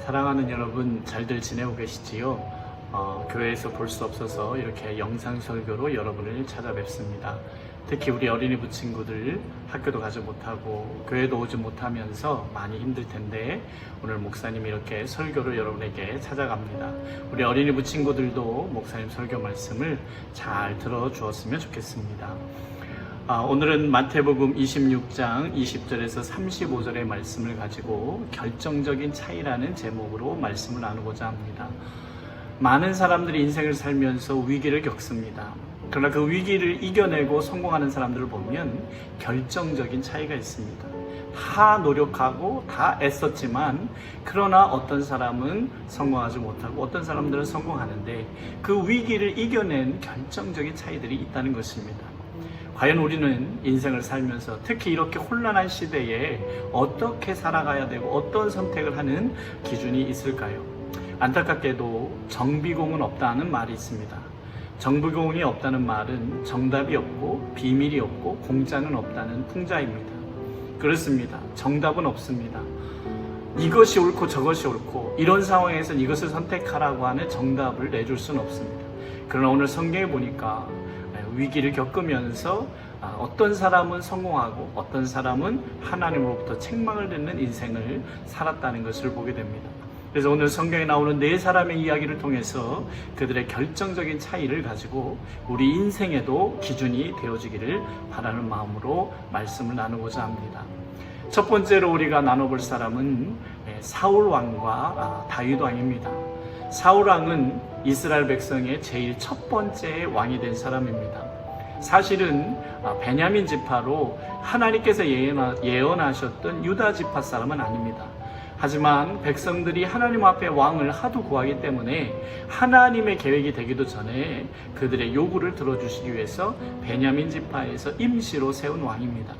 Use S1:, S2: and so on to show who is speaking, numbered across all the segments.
S1: 사랑하는 여러분, 잘들 지내고 계시지요? 교회에서 볼 수 없어서 이렇게 영상 설교로 여러분을 찾아뵙습니다. 특히 우리 어린이부 친구들 학교도 가지 못하고 교회도 오지 못하면서 많이 힘들 텐데 오늘 목사님이 이렇게 설교로 여러분에게 찾아갑니다. 우리 어린이부 친구들도 목사님 설교 말씀을 잘 들어주었으면 좋겠습니다. 오늘은 마태복음 26장 20절에서 35절의 말씀을 가지고 결정적인 차이라는 제목으로 말씀을 나누고자 합니다. 많은 사람들이 인생을 살면서 위기를 겪습니다. 그러나 그 위기를 이겨내고 성공하는 사람들을 보면 결정적인 차이가 있습니다. 다 노력하고 다 애썼지만 그러나 어떤 사람은 성공하지 못하고 어떤 사람들은 성공하는데 그 위기를 이겨낸 결정적인 차이들이 있다는 것입니다. 과연 우리는 인생을 살면서 특히 이렇게 혼란한 시대에 어떻게 살아가야 되고 어떤 선택을 하는 기준이 있을까요? 안타깝게도 정비공은 없다는 말이 있습니다. 정비공이 없다는 말은 정답이 없고 비밀이 없고 공짜는 없다는 풍자입니다. 그렇습니다. 정답은 없습니다. 이것이 옳고 저것이 옳고 이런 상황에서는 이것을 선택하라고 하는 정답을 내줄 수는 없습니다. 그러나 오늘 성경에 보니까 위기를 겪으면서 어떤 사람은 성공하고 어떤 사람은 하나님으로부터 책망을 듣는 인생을 살았다는 것을 보게 됩니다. 그래서 오늘 성경에 나오는 네 사람의 이야기를 통해서 그들의 결정적인 차이를 가지고 우리 인생에도 기준이 되어지기를 바라는 마음으로 말씀을 나누고자 합니다. 첫 번째로 우리가 나눠볼 사람은 사울 왕과 다윗 왕입니다. 사울 왕은 이스라엘 백성의 제일 첫 번째 왕이 된 사람입니다. 사실은 베냐민 지파로 하나님께서 예언하셨던 유다 지파 사람은 아닙니다. 하지만 백성들이 하나님 앞에 왕을 하도 구하기 때문에 하나님의 계획이 되기도 전에 그들의 요구를 들어주시기 위해서 베냐민 지파에서 임시로 세운 왕입니다.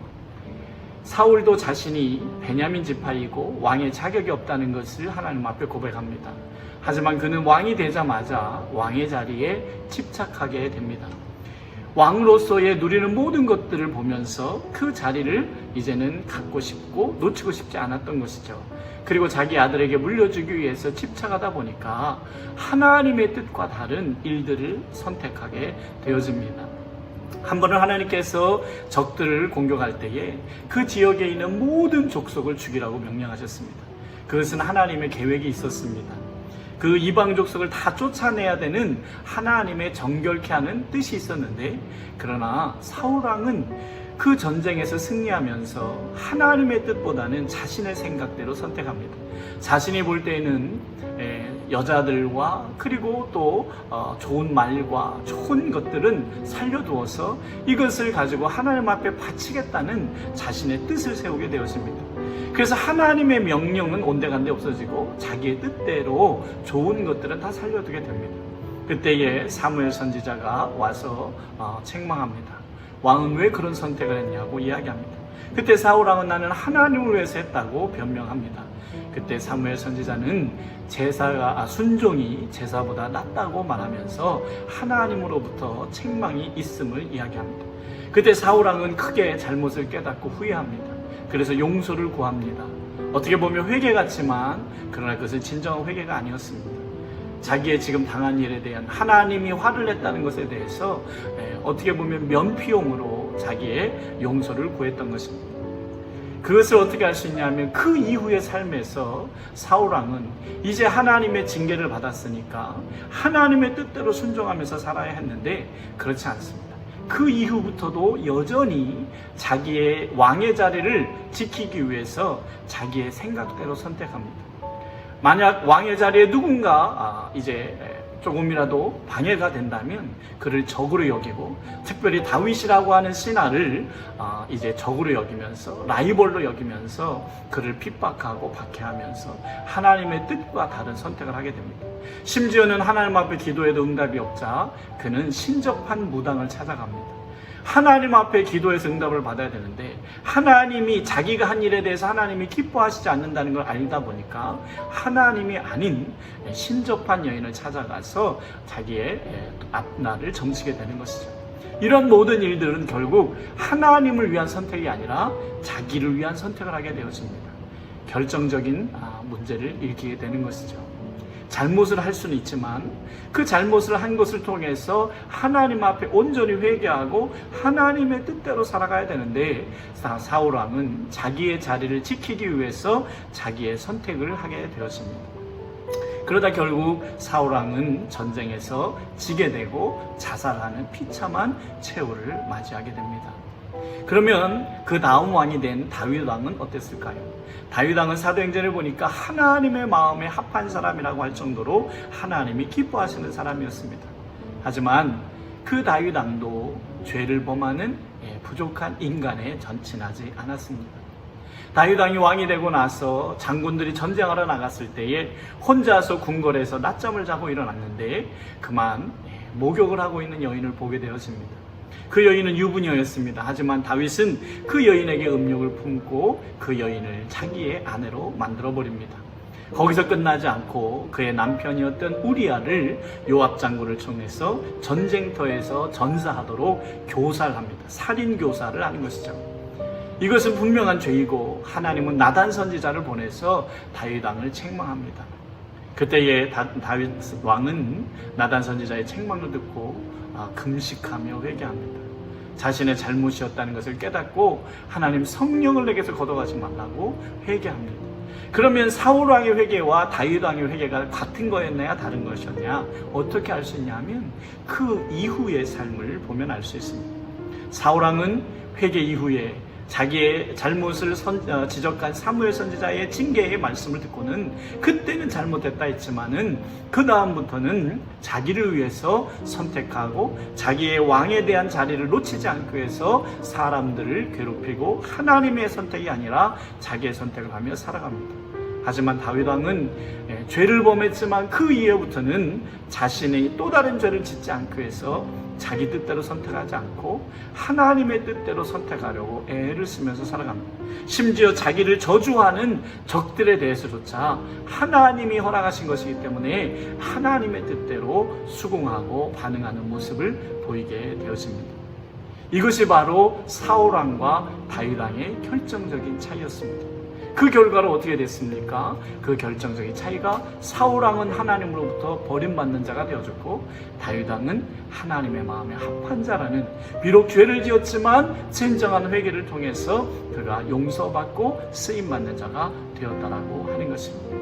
S1: 사울도 자신이 베냐민 지파이고 왕의 자격이 없다는 것을 하나님 앞에 고백합니다. 하지만 그는 왕이 되자마자 왕의 자리에 집착하게 됩니다. 왕으로서의 누리는 모든 것들을 보면서 그 자리를 이제는 갖고 싶고 놓치고 싶지 않았던 것이죠. 그리고 자기 아들에게 물려주기 위해서 집착하다 보니까 하나님의 뜻과 다른 일들을 선택하게 되어집니다. 한 번은 하나님께서 적들을 공격할 때에 그 지역에 있는 모든 족속을 죽이라고 명령하셨습니다. 그것은 하나님의 계획이 있었습니다. 그 이방 족속을 다 쫓아내야 되는 하나님의 정결케 하는 뜻이 있었는데, 그러나 사울 왕은 그 전쟁에서 승리하면서 하나님의 뜻보다는 자신의 생각대로 선택합니다. 자신이 볼 때에는 여자들과 그리고 또 좋은 말과 좋은 것들은 살려두어서 이것을 가지고 하나님 앞에 바치겠다는 자신의 뜻을 세우게 되었습니다. 그래서 하나님의 명령은 온데간데 없어지고 자기의 뜻대로 좋은 것들은 다 살려두게 됩니다. 그때에 사무엘 선지자가 와서 책망합니다. 왕은 왜 그런 선택을 했냐고 이야기합니다. 그때 사울 왕은 나는 하나님을 위해서 했다고 변명합니다. 그때 사무엘 선지자는 순종이 제사보다 낫다고 말하면서 하나님으로부터 책망이 있음을 이야기합니다. 그때 사울 왕은 크게 잘못을 깨닫고 후회합니다. 그래서 용서를 구합니다. 어떻게 보면 회개 같지만 그러나 그것은 진정한 회개가 아니었습니다. 자기의 지금 당한 일에 대한 하나님이 화를 냈다는 것에 대해서 어떻게 보면 면피용으로 자기의 용서를 구했던 것입니다. 그것을 어떻게 할 수 있냐면 그 이후의 삶에서 사울 왕은 이제 하나님의 징계를 받았으니까 하나님의 뜻대로 순종하면서 살아야 했는데 그렇지 않습니다. 그 이후부터도 여전히 자기의 왕의 자리를 지키기 위해서 자기의 생각대로 선택합니다. 만약 왕의 자리에 누군가 이제 조금이라도 방해가 된다면 그를 적으로 여기고, 특별히 다윗이라고 하는 신하를 이제 적으로 여기면서 라이벌로 여기면서 그를 핍박하고 박해하면서 하나님의 뜻과 다른 선택을 하게 됩니다. 심지어는 하나님 앞에 기도해도 응답이 없자 그는 신접한 무당을 찾아갑니다. 하나님 앞에 기도해서 응답을 받아야 되는데 하나님이 자기가 한 일에 대해서 하나님이 기뻐하시지 않는다는 걸 알다 보니까 하나님이 아닌 신접한 여인을 찾아가서 자기의 앞날을 점치게 되는 것이죠. 이런 모든 일들은 결국 하나님을 위한 선택이 아니라 자기를 위한 선택을 하게 되어집니다. 결정적인 문제를 일으키게 되는 것이죠. 잘못을 할 수는 있지만 그 잘못을 한 것을 통해서 하나님 앞에 온전히 회개하고 하나님의 뜻대로 살아가야 되는데 사울왕은 자기의 자리를 지키기 위해서 자기의 선택을 하게 되었습니다. 그러다 결국 사울왕은 전쟁에서 지게 되고 자살하는 비참한 최후를 맞이하게 됩니다. 그러면 그 다음 왕이 된 다윗 왕은 어땠을까요? 다윗 왕은 사도행전을 보니까 하나님의 마음에 합한 사람이라고 할 정도로 하나님이 기뻐하시는 사람이었습니다. 하지만 그 다윗 왕도 죄를 범하는 부족한 인간에 전진하지 않았습니다. 다윗 왕이 왕이 되고 나서 장군들이 전쟁하러 나갔을 때에 혼자서 궁궐에서 낮잠을 자고 일어났는데 그만 목욕을 하고 있는 여인을 보게 되었습니다. 그 여인은 유부녀였습니다. 하지만 다윗은 그 여인에게 음욕을 품고 그 여인을 자기의 아내로 만들어버립니다. 거기서 끝나지 않고 그의 남편이었던 우리아를 요압 장군을 청해서 전쟁터에서 전사하도록 교살합니다. 살인교사를 하는 것이죠. 이것은 분명한 죄이고 하나님은 나단 선지자를 보내서 다윗 왕을 책망합니다. 그때에 다윗 왕은 나단 선지자의 책망을 듣고 금식하며 회개합니다. 자신의 잘못이었다는 것을 깨닫고 하나님 성령을 내게서 걷어가지 말라고 회개합니다. 그러면 사울 왕의 회개와 다윗 왕의 회개가 같은 거였나요? 다른 것이었냐? 어떻게 알 수 있냐면 그 이후의 삶을 보면 알 수 있습니다. 사울 왕은 회개 이후에 자기의 잘못을 지적한 사무엘 선지자의 징계의 말씀을 듣고는 그때는 잘못했다 했지만은 그 다음부터는 자기를 위해서 선택하고 자기의 왕에 대한 자리를 놓치지 않기 위해서 사람들을 괴롭히고 하나님의 선택이 아니라 자기의 선택을 하며 살아갑니다. 하지만 다윗 왕은 죄를 범했지만 그 이후부터는 자신의 또 다른 죄를 짓지 않기 위해서 자기 뜻대로 선택하지 않고 하나님의 뜻대로 선택하려고 애를 쓰면서 살아갑니다. 심지어 자기를 저주하는 적들에 대해서조차 하나님이 허락하신 것이기 때문에 하나님의 뜻대로 수긍하고 반응하는 모습을 보이게 되었습니다. 이것이 바로 사울 왕과 다윗 왕의 결정적인 차이였습니다. 그 결과로 어떻게 됐습니까? 그 결정적인 차이가 사울 왕은 하나님으로부터 버림받는 자가 되어졌고 다윗 왕은 하나님의 마음에 합한 자라는, 비록 죄를 지었지만 진정한 회개를 통해서 그가 용서받고 쓰임받는 자가 되었다라고 하는 것입니다.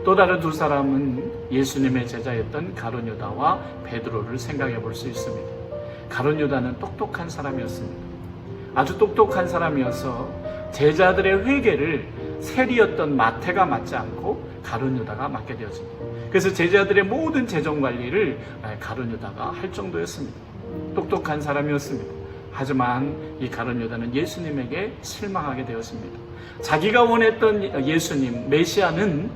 S1: 또 다른 두 사람은 예수님의 제자였던 가룟 유다와 베드로를 생각해 볼 수 있습니다. 가룟 유다는 똑똑한 사람이었습니다. 아주 똑똑한 사람이어서 제자들의 회개를 세리였던 마태가 맡지 않고 가룟 유다가 맡게 되었습니다. 그래서 제자들의 모든 재정 관리를 가룟 유다가 할 정도였습니다. 똑똑한 사람이었습니다. 하지만 이 가룟 유다는 예수님에게 실망하게 되었습니다. 자기가 원했던 예수님, 메시아는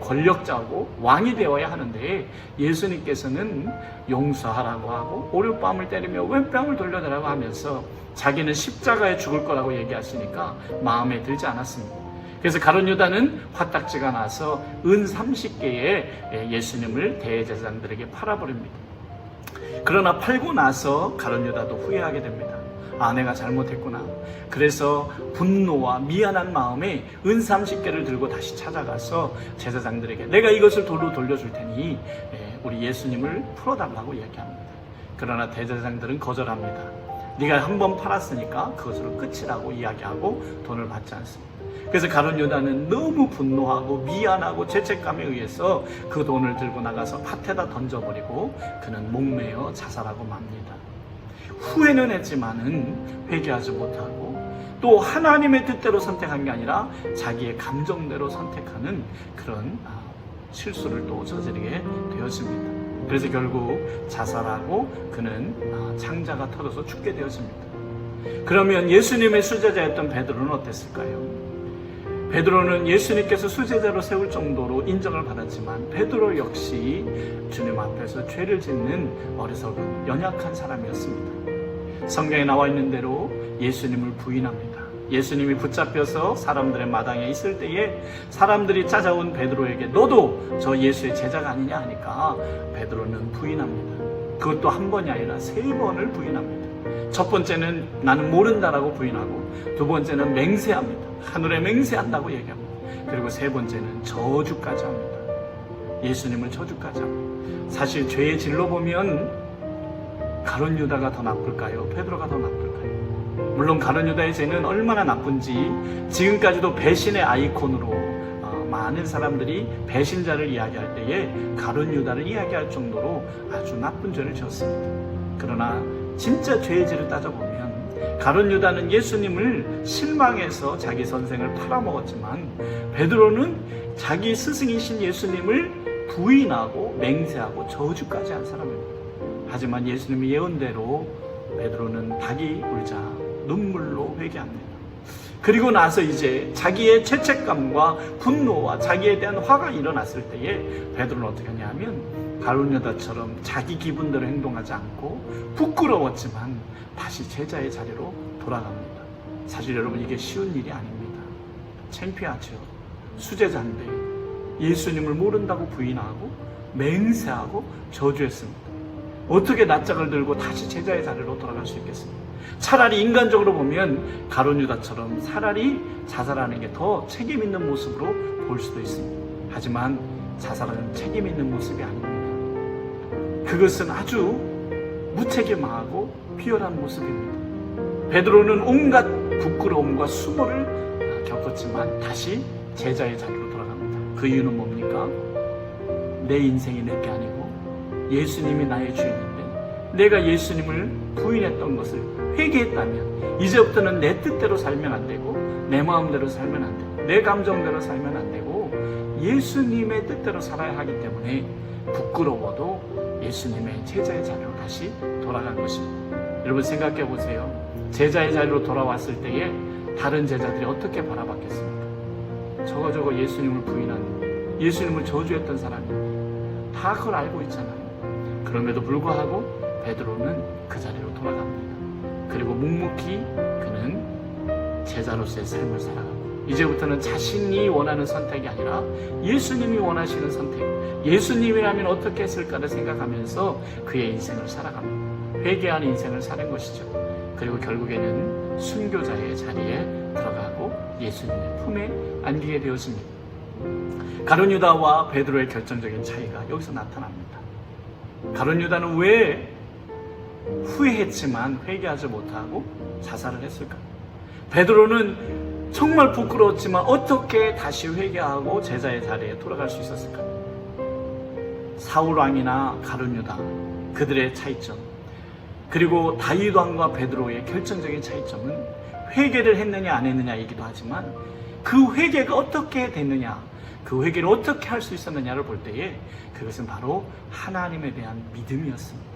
S1: 권력자고 왕이 되어야 하는데 예수님께서는 용서하라고 하고 오른뺨을 때리며 왼뺨을 돌려내라고 하면서 자기는 십자가에 죽을 거라고 얘기하시니까 마음에 들지 않았습니다. 그래서 가룟 유다는 화딱지가 나서 은 30개의 예수님을 대제사장들에게 팔아버립니다. 그러나 팔고 나서 가룟 유다도 후회하게 됩니다. 아, 내가 잘못했구나. 그래서 분노와 미안한 마음에 은 30개를 들고 다시 찾아가서 제사장들에게 내가 이것을 도로 돌려줄 테니 우리 예수님을 풀어달라고 이야기합니다. 그러나 대제사장들은 거절합니다. 네가 한번 팔았으니까 그것으로 끝이라고 이야기하고 돈을 받지 않습니다. 그래서 가룟 유다는 너무 분노하고 미안하고 죄책감에 의해서 그 돈을 들고 나가서 밭에다 던져버리고 그는 목매어 자살하고 맙니다. 후회는 했지만은 회개하지 못하고 또 하나님의 뜻대로 선택한 게 아니라 자기의 감정대로 선택하는 그런 실수를 또 저지르게 되었습니다. 그래서 결국 자살하고 그는 창자가 터져서 죽게 되었습니다. 그러면 예수님의 수제자였던 베드로는 어땠을까요? 베드로는 예수님께서 수제자로 세울 정도로 인정을 받았지만 베드로 역시 주님 앞에서 죄를 짓는 어리석은 연약한 사람이었습니다. 성경에 나와 있는 대로 예수님을 부인합니다. 예수님이 붙잡혀서 사람들의 마당에 있을 때에 사람들이 찾아온 베드로에게 너도 저 예수의 제자가 아니냐 하니까 베드로는 부인합니다. 그것도 한 번이 아니라 3번을 부인합니다. 첫 번째는 나는 모른다라고 부인하고 두 번째는 맹세합니다. 하늘에 맹세한다고 얘기합니다. 그리고 세 번째는 저주까지 합니다. 예수님을 저주까지 합니다. 사실 죄의 질로 보면 가룟 유다가 더 나쁠까요? 베드로가 더 나쁠까요? 물론 가룟 유다의 죄는 얼마나 나쁜지 지금까지도 배신의 아이콘으로 많은 사람들이 배신자를 이야기할 때에 가룟 유다를 이야기할 정도로 아주 나쁜 죄를 지었습니다. 그러나 진짜 죄의 질을 따져보면 가룟 유다는 예수님을 실망해서 자기 선생을 팔아먹었지만 베드로는 자기 스승이신 예수님을 부인하고 맹세하고 저주까지 한 사람입니다. 하지만 예수님의 예언대로 베드로는 닭이 울자 눈물로 회개합니다. 그리고 나서 이제 자기의 죄책감과 분노와 자기에 대한 화가 일어났을 때에 베드로는 어떻게 하냐면 가룟 유다처럼 자기 기분대로 행동하지 않고 부끄러웠지만 다시 제자의 자리로 돌아갑니다. 사실 여러분 이게 쉬운 일이 아닙니다. 창피하죠. 수제자인데 예수님을 모른다고 부인하고 맹세하고 저주했습니다. 어떻게 낯짝을 들고 다시 제자의 자리로 돌아갈 수 있겠습니까? 차라리 인간적으로 보면 가룟 유다처럼 차라리 자살하는 게 더 책임 있는 모습으로 볼 수도 있습니다. 하지만 자살은 책임 있는 모습이 아닙니다. 그것은 아주 무책임하고 비열한 모습입니다. 베드로는 온갖 부끄러움과 수모를 겪었지만 다시 제자의 자리로 돌아갑니다. 그 이유는 뭡니까? 내 인생이 내게 아니고 예수님이 나의 주인인데 내가 예수님을 부인했던 것을 회개했다면 이제부터는 내 뜻대로 살면 안 되고 내 마음대로 살면 안 되고 내 감정대로 살면 안 되고 예수님의 뜻대로 살아야 하기 때문에 부끄러워도 예수님의 제자의 자리로 다시 돌아간 것입니다. 여러분 생각해 보세요. 제자의 자리로 돌아왔을 때에 다른 제자들이 어떻게 바라봤겠습니까? 저거 예수님을 부인한 예수님을 저주했던 사람이 다 그걸 알고 있잖아요. 그럼에도 불구하고 베드로는 그 자리로 돌아갑니다. 그리고 묵묵히 그는 제자로서의 삶을 살아가고 이제부터는 자신이 원하는 선택이 아니라 예수님이 원하시는 선택, 예수님이라면 어떻게 했을까를 생각하면서 그의 인생을 살아갑니다. 회개한 인생을 사는 것이죠. 그리고 결국에는 순교자의 자리에 들어가고 예수님의 품에 안기게 되었습니다. 가룟 유다와 베드로의 결정적인 차이가 여기서 나타납니다. 가룟 유다는 왜 후회했지만 회개하지 못하고 자살을 했을까? 베드로는 정말 부끄러웠지만 어떻게 다시 회개하고 제자의 자리에 돌아갈 수 있었을까? 사울 왕이나 가룟 유다 그들의 차이점, 그리고 다윗 왕과 베드로의 결정적인 차이점은 회개를 했느냐 안 했느냐이기도 하지만 그 회개가 어떻게 됐느냐, 그 회개를 어떻게 할 수 있었느냐를 볼 때에 그것은 바로 하나님에 대한 믿음이었습니다.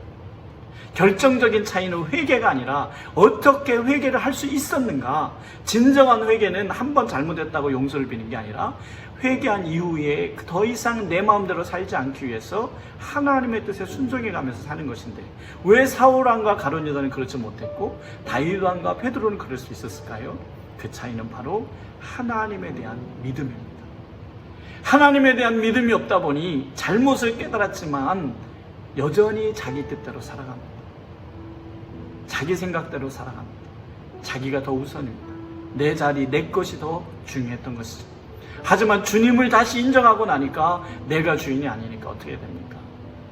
S1: 결정적인 차이는 회개가 아니라 어떻게 회개를 할 수 있었는가. 진정한 회개는 한 번 잘못했다고 용서를 비는 게 아니라 회개한 이후에 더 이상 내 마음대로 살지 않기 위해서 하나님의 뜻에 순종해 가면서 사는 것인데 왜 사울왕과 가룟 유다는 그렇지 못했고 다윗 왕과 베드로는 그럴 수 있었을까요? 그 차이는 바로 하나님에 대한 믿음입니다. 하나님에 대한 믿음이 없다 보니 잘못을 깨달았지만 여전히 자기 뜻대로 살아갑니다. 자기 생각대로 살아갑니다. 자기가 더 우선입니다. 내 자리, 내 것이 더 중요했던 것이죠. 하지만 주님을 다시 인정하고 나니까 내가 주인이 아니니까 어떻게 됩니까?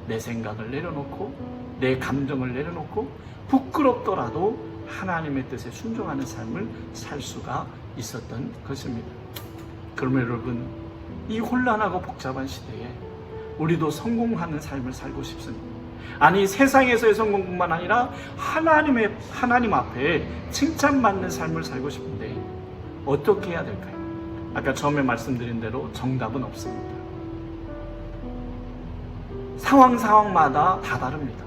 S1: 내 생각을 내려놓고 내 감정을 내려놓고 부끄럽더라도 하나님의 뜻에 순종하는 삶을 살 수가 있었던 것입니다. 그러면 여러분, 이 혼란하고 복잡한 시대에 우리도 성공하는 삶을 살고 싶습니다. 아니, 세상에서의 성공뿐만 아니라 하나님 앞에 칭찬받는 삶을 살고 싶은데 어떻게 해야 될까요? 아까 처음에 말씀드린 대로 정답은 없습니다. 상황마다 다 다릅니다.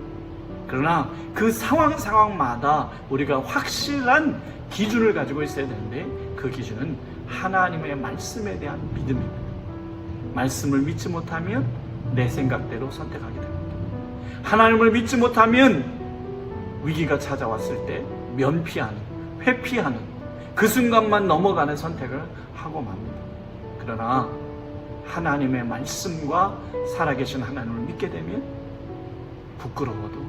S1: 그러나 그 상황마다 우리가 확실한 기준을 가지고 있어야 되는데 그 기준은 하나님의 말씀에 대한 믿음입니다. 말씀을 믿지 못하면 내 생각대로 선택하게 됩니다. 하나님을 믿지 못하면 위기가 찾아왔을 때 면피하는, 회피하는 그 순간만 넘어가는 선택을 하고 맙니다. 그러나 하나님의 말씀과 살아계신 하나님을 믿게 되면 부끄러워도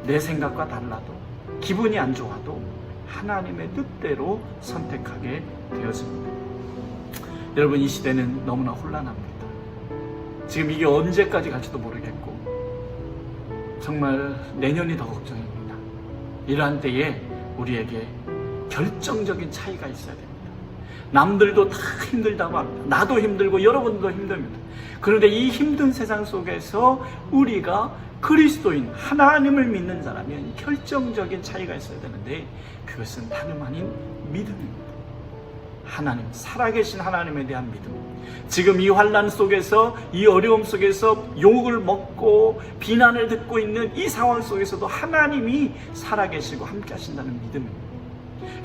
S1: 내 생각과 달라도 기분이 안 좋아도 하나님의 뜻대로 선택하게 되어집니다. 여러분, 이 시대는 너무나 혼란합니다. 지금 이게 언제까지 갈지도 모르겠고 정말 내년이 더 걱정입니다. 이러한 때에 우리에게 결정적인 차이가 있어야 됩니다. 남들도 다 힘들다고 합니다. 나도 힘들고 여러분도 힘듭니다. 그런데 이 힘든 세상 속에서 우리가 그리스도인 하나님을 믿는 자라면 결정적인 차이가 있어야 되는데 그것은 다름 아닌 믿음입니다. 하나님, 살아계신 하나님에 대한 믿음. 지금 이 환난 속에서, 이 어려움 속에서 욕을 먹고 비난을 듣고 있는 이 상황 속에서도 하나님이 살아계시고 함께 하신다는 믿음입니다.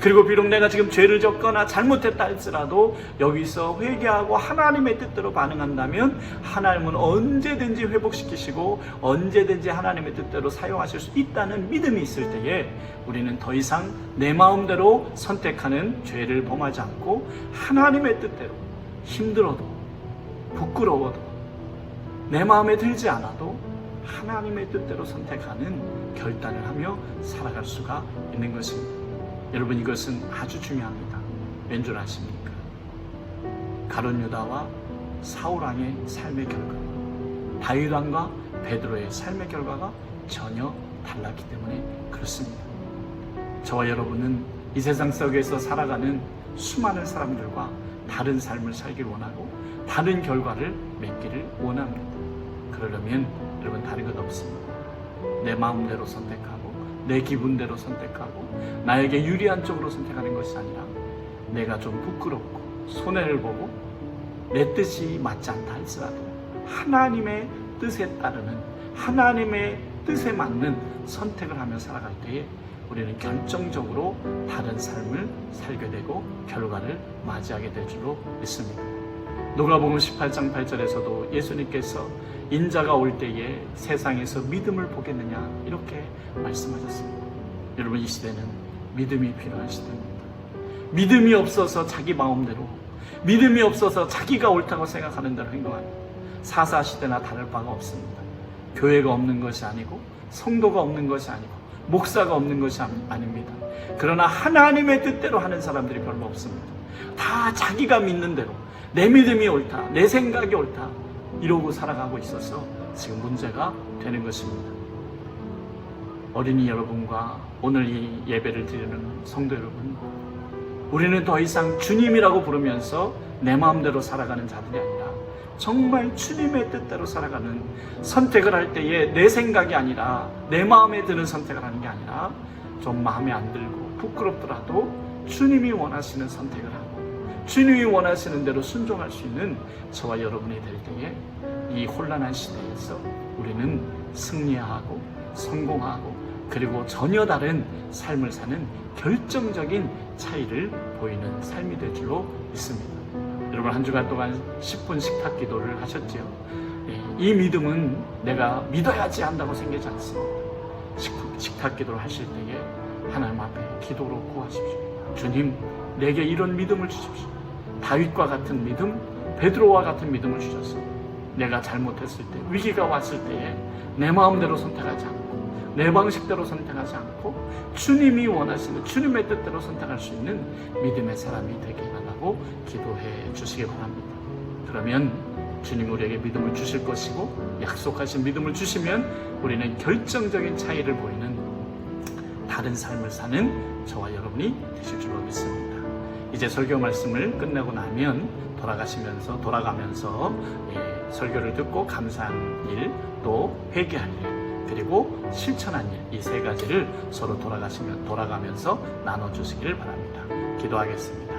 S1: 그리고 비록 내가 지금 죄를 졌거나 잘못했다 할지라도 여기서 회개하고 하나님의 뜻대로 반응한다면 하나님은 언제든지 회복시키시고 언제든지 하나님의 뜻대로 사용하실 수 있다는 믿음이 있을 때에 우리는 더 이상 내 마음대로 선택하는 죄를 범하지 않고 하나님의 뜻대로 힘들어도 부끄러워도 내 마음에 들지 않아도 하나님의 뜻대로 선택하는 결단을 하며 살아갈 수가 있는 것입니다. 여러분, 이것은 아주 중요합니다. 왠 줄 아십니까? 가룟 유다와 사울 왕의 삶의 결과, 다윗 왕과 베드로의 삶의 결과가 전혀 달랐기 때문에 그렇습니다. 저와 여러분은 이 세상 속에서 살아가는 수많은 사람들과 다른 삶을 살길 원하고 다른 결과를 맺기를 원합니다. 그러려면 여러분, 다른 것 없습니다. 내 마음대로 선택하고 내 기분대로 선택하고 나에게 유리한 쪽으로 선택하는 것이 아니라 내가 좀 부끄럽고 손해를 보고 내 뜻이 맞지 않다 할지라도 하나님의 뜻에 따르는, 하나님의 뜻에 맞는 선택을 하며 살아갈 때에 우리는 결정적으로 다른 삶을 살게 되고 결과를 맞이하게 될 줄로 믿습니다. 누가복음 18장 8절에서도 예수님께서 인자가 올 때에 세상에서 믿음을 보겠느냐 이렇게 말씀하셨습니다. 여러분, 이 시대는 믿음이 필요한 시대입니다. 믿음이 없어서 자기 마음대로, 믿음이 없어서 자기가 옳다고 생각하는 대로 행동합니다. 사사시대나 다를 바가 없습니다. 교회가 없는 것이 아니고 성도가 없는 것이 아니고 목사가 없는 것이 아닙니다. 그러나 하나님의 뜻대로 하는 사람들이 별로 없습니다. 다 자기가 믿는 대로 내 믿음이 옳다, 내 생각이 옳다 이러고 살아가고 있어서 지금 문제가 되는 것입니다. 어린이 여러분과 오늘 이 예배를 드리는 성도 여러분, 우리는 더 이상 주님이라고 부르면서 내 마음대로 살아가는 자들이 아니라 정말 주님의 뜻대로 살아가는, 선택을 할 때에 내 생각이 아니라 내 마음에 드는 선택을 하는 게 아니라 좀 마음에 안 들고 부끄럽더라도 주님이 원하시는 선택을 하고 주님이 원하시는 대로 순종할 수 있는 저와 여러분이 될 때에 이 혼란한 시대에서 우리는 승리하고 성공하고 그리고 전혀 다른 삶을 사는 결정적인 차이를 보이는 삶이 될 줄로 믿습니다. 여러분, 한 주간 동안 10분 식탁 기도를 하셨지요. 이 믿음은 내가 믿어야지 한다고 생기지 않습니다. 식탁 기도를 하실 때에 하나님 앞에 기도로 구하십시오. 주님, 내게 이런 믿음을 주십시오. 다윗과 같은 믿음, 베드로와 같은 믿음을 주셔서 내가 잘못했을 때, 위기가 왔을 때에 내 마음대로 선택하지 않고 내 방식대로 선택하지 않고 주님이 원하시는 주님의 뜻대로 선택할 수 있는 믿음의 사람이 되게 해달라고 기도해 주시기 바랍니다. 그러면 주님 우리에게 믿음을 주실 것이고 약속하신 믿음을 주시면 우리는 결정적인 차이를 보이는 다른 삶을 사는 저와 여러분이 되실 줄로 믿습니다. 이제 설교 말씀을 끝내고 나면 돌아가면서 설교를 듣고 감사한 일, 또 회개할 일, 그리고 실천한 일, 이 세 가지를 서로 돌아가면서 나눠주시기를 바랍니다. 기도하겠습니다.